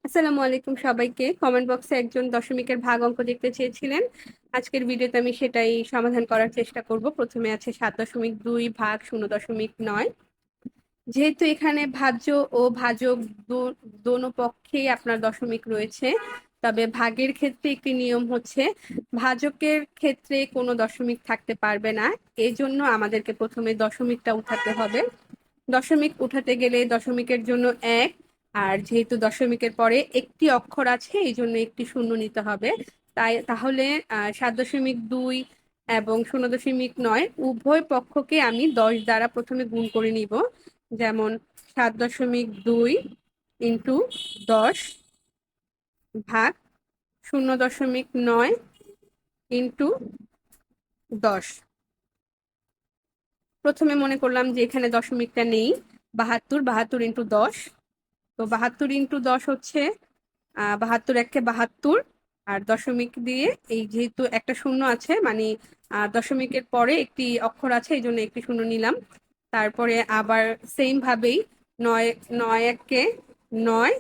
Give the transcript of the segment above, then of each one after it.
আসসালামু আলাইকুম সবাইকে। কমেন্ট বক্সে একজন দশমিকের ভাগ অঙ্ক দেখতে চেয়েছিলেন। আজকের ভিডিওতে আমি সেটাই সমাধান করার চেষ্টা করব। প্রথমে আছে 7.2 ভাগ 0.9। যেহেতু এখানে ভাজ্য ও ভাজক দোনো পক্ষেই আপনার দশমিক রয়েছে, তবে ভাগের ক্ষেত্রে একটি নিয়ম হচ্ছে ভাজকের ক্ষেত্রে কোনো দশমিক থাকতে পারবে না। এই জন্য আমাদেরকে প্রথমে দশমিকটা উঠাতে হবে। দশমিক উঠাতে গেলে দশমিকের জন্য 1, আর যেহেতু দশমিকের পরে একটি অক্ষর আছে এই জন্য একটি শূন্য নিতে হবে। তাহলে 7.2 এবং 0.9 উভয় পক্ষকে আমি 10 দ্বারা প্রথমে গুণ করে নিব। যেমন 7.2 ইন্টু 10 ভাগ 0.9 ইন্টু 10। প্রথমে মনে করলাম যে এখানে দশমিকটা নেই। 72 ইন্টু 10, তো 72 ইন্টু 10 হচ্ছে 72 একে 72, আর দশমিক দিয়ে এই যেহেতু একটা শূন্য আছে মানে দশমিকের পরে একটি অক্ষর আছে এই জন্য একটি শূন্য নিলাম। তারপরে আবার সেম ভাবেই 9 9 একে 9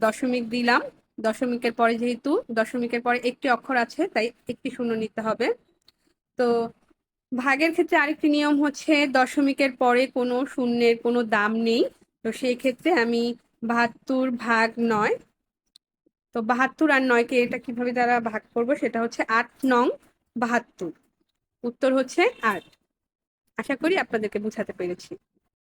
দশমিক দিলাম। দশমিকের পরে যেহেতু দশমিকের পরে একটি অক্ষর আছে তাই একটি শূন্য নিতে হবে। তো ভাগের ক্ষেত্রে আরেকটি নিয়ম হচ্ছে দশমিকের পরে কোনো শূন্যের কোনো দাম নেই। তো সেই ক্ষেত্রে আমি 72 ভাগ 9, তো 72 আর 9কে এটা কিভাবে দ্বারা ভাগ করব সেটা হচ্ছে 8 নং 72। উত্তর হচ্ছে 8। আশা করি আপনাদেরকে বুঝাতে পেরেছি।